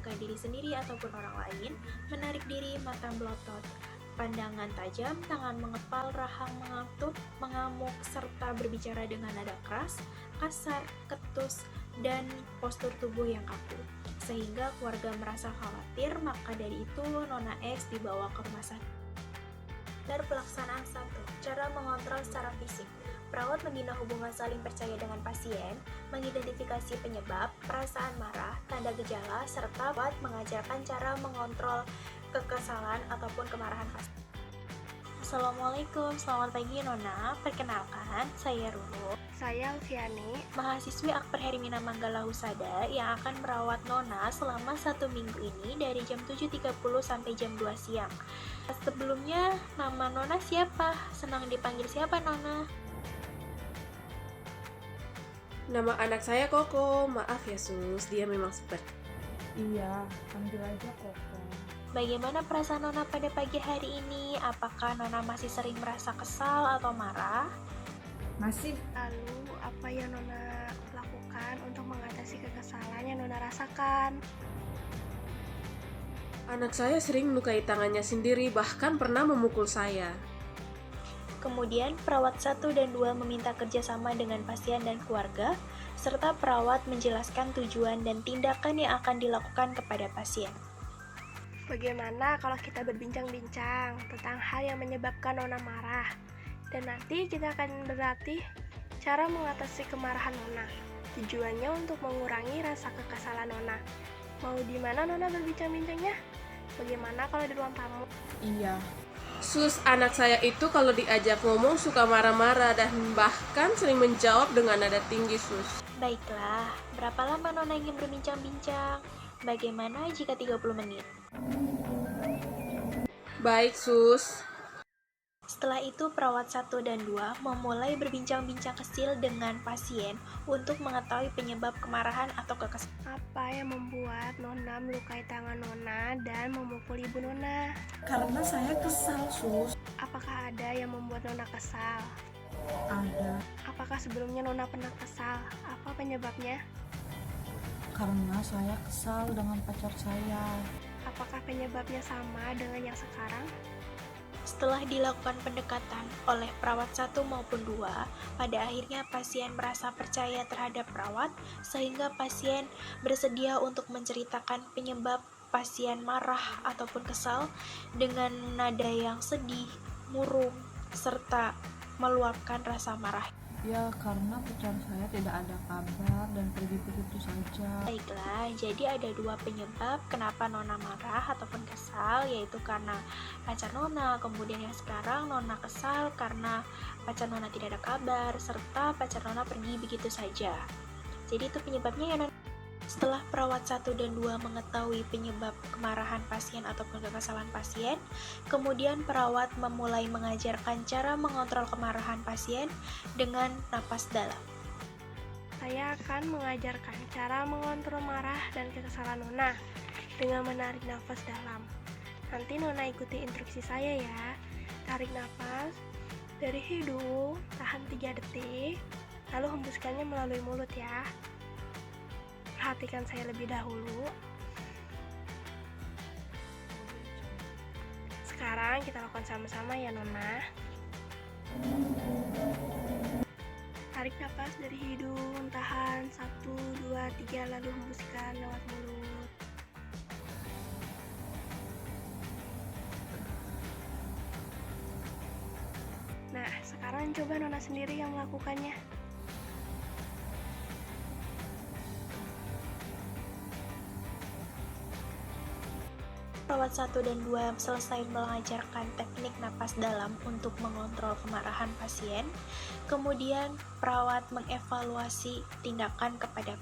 ke diri sendiri ataupun orang lain, menarik diri, mata melotot, pandangan tajam, tangan mengepal, rahang mengantuk, mengamuk, serta berbicara dengan nada keras, kasar, ketus, dan postur tubuh yang kaku. Sehingga keluarga merasa khawatir, maka dari itu Nona X dibawa ke rumah sakit. Dari pelaksanaan 1. Cara mengontrol secara fisik. Perawat membina hubungan saling percaya dengan pasien, mengidentifikasi penyebab, perasaan marah, tanda gejala, serta perawat mengajarkan cara mengontrol kekesalan ataupun kemarahan pasien. Assalamualaikum, selamat pagi Nona. Perkenalkan, saya Ruru. Saya Alfiani, mahasiswi Akper Hermina Manggala Husada yang akan merawat Nona selama 1 minggu ini dari jam 7.30 sampai jam 2 siang. Sebelumnya, nama Nona siapa? Senang dipanggil siapa, Nona? Nama anak saya Koko. Maaf ya Sus, dia memang seperti. Iya, panggil aja Koko. Bagaimana perasaan Nona pada pagi hari ini? Apakah Nona masih sering merasa kesal atau marah? Masih. lalu apa yang Nona lakukan untuk mengatasi kekesalan yang Nona rasakan? Anak saya sering melukai tangannya sendiri, bahkan pernah memukul saya. Kemudian, perawat 1 dan 2 meminta kerjasama dengan pasien dan keluarga, serta perawat menjelaskan tujuan dan tindakan yang akan dilakukan kepada pasien. Bagaimana kalau kita berbincang-bincang tentang hal yang menyebabkan Nona marah? Dan nanti kita akan berlatih cara mengatasi kemarahan Nona. Tujuannya untuk mengurangi rasa kekesalan Nona. Mau di mana Nona berbincang-bincangnya? Bagaimana kalau di ruang tamu? Iya. Sus, anak saya itu kalau diajak ngomong suka marah-marah dan bahkan sering menjawab dengan nada tinggi, Sus. Baiklah, berapa lama Nona ingin berbincang-bincang? Bagaimana jika 30 menit? Baik, Sus. Setelah itu, perawat 1 dan 2 memulai berbincang-bincang kecil dengan pasien untuk mengetahui penyebab kemarahan atau kekesalan. Apa yang membuat Nona melukai tangan Nona dan memukul ibu Nona? Karena saya kesal, Sus. Apakah ada yang membuat Nona kesal? Ada. Apakah sebelumnya Nona pernah kesal? Apa penyebabnya? Karena saya kesal dengan pacar saya. Apakah penyebabnya sama dengan yang sekarang? Setelah dilakukan pendekatan oleh perawat 1 maupun 2, pada akhirnya pasien merasa percaya terhadap perawat, sehingga pasien bersedia untuk menceritakan penyebab pasien marah ataupun kesal dengan nada yang sedih, murung, serta meluapkan rasa marah. Ya, karena pacar saya tidak ada kabar dan pergi begitu saja. Baiklah, jadi ada 2 penyebab kenapa Nona marah ataupun kesal, yaitu karena pacar Nona, kemudian yang sekarang Nona kesal karena pacar Nona tidak ada kabar, serta pacar Nona pergi begitu saja. Jadi itu penyebabnya ya, Nona. Setelah perawat 1 dan 2 mengetahui penyebab kemarahan pasien ataupun kekesalan pasien, kemudian perawat memulai mengajarkan cara mengontrol kemarahan pasien dengan napas dalam. Saya akan mengajarkan cara mengontrol marah dan kekesalan Nona dengan menarik nafas dalam. Nanti Nona ikuti instruksi saya ya. Tarik nafas dari hidung, tahan 3 detik, lalu hembuskannya melalui mulut ya. Perhatikan saya lebih dahulu. Sekarang kita lakukan sama-sama ya Nona. Tarik nafas dari hidung, tahan 1, 2, 3, lalu hembuskan lewat mulut. Nah, sekarang coba Nona sendiri yang melakukannya. Perawat 1 dan 2 selesai mengajarkan teknik napas dalam untuk mengontrol kemarahan pasien. Kemudian perawat mengevaluasi tindakan kepada.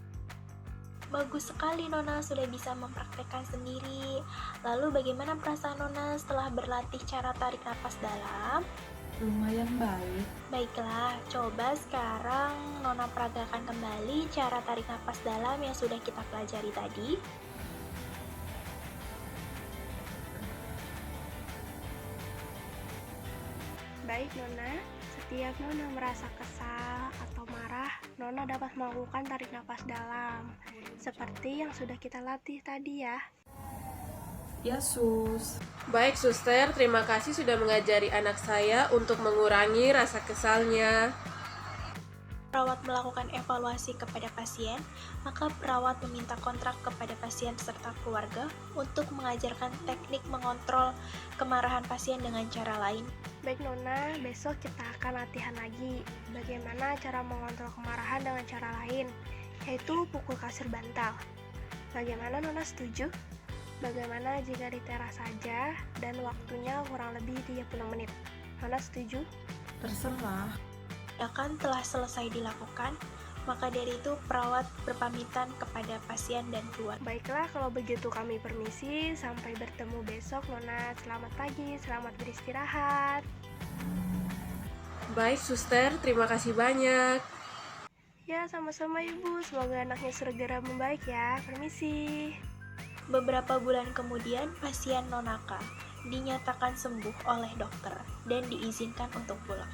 Bagus sekali Nona sudah bisa mempraktekkan sendiri. Lalu bagaimana perasaan Nona setelah berlatih cara tarik napas dalam? Lumayan baik. Baiklah, coba sekarang Nona peragakan kembali cara tarik napas dalam yang sudah kita pelajari tadi. Baik Nona, setiap Nona merasa kesal atau marah, Nona dapat melakukan tarik nafas dalam, seperti yang sudah kita latih tadi ya. Ya, Sus. Baik, suster, terima kasih sudah mengajari anak saya untuk mengurangi rasa kesalnya. Perawat melakukan evaluasi kepada pasien, maka perawat meminta kontrak kepada pasien serta keluarga untuk mengajarkan teknik mengontrol kemarahan pasien dengan cara lain. Baik Nona, besok kita akan latihan lagi bagaimana cara mengontrol kemarahan dengan cara lain, yaitu pukul kasur bantal. Bagaimana Nona, setuju? Bagaimana jika di teras saja dan waktunya kurang lebih 30 menit? Nona setuju? Terserah. Tindakan telah selesai dilakukan, maka dari itu perawat berpamitan kepada pasien dan keluarga. Baiklah, kalau begitu kami permisi. Sampai bertemu besok Nona. Selamat pagi, selamat beristirahat. Baik, suster, terima kasih banyak. Ya, sama-sama Ibu. Semoga anaknya segera membaik ya. Permisi. Beberapa bulan kemudian, pasien Nonaka dinyatakan sembuh oleh dokter dan diizinkan untuk pulang.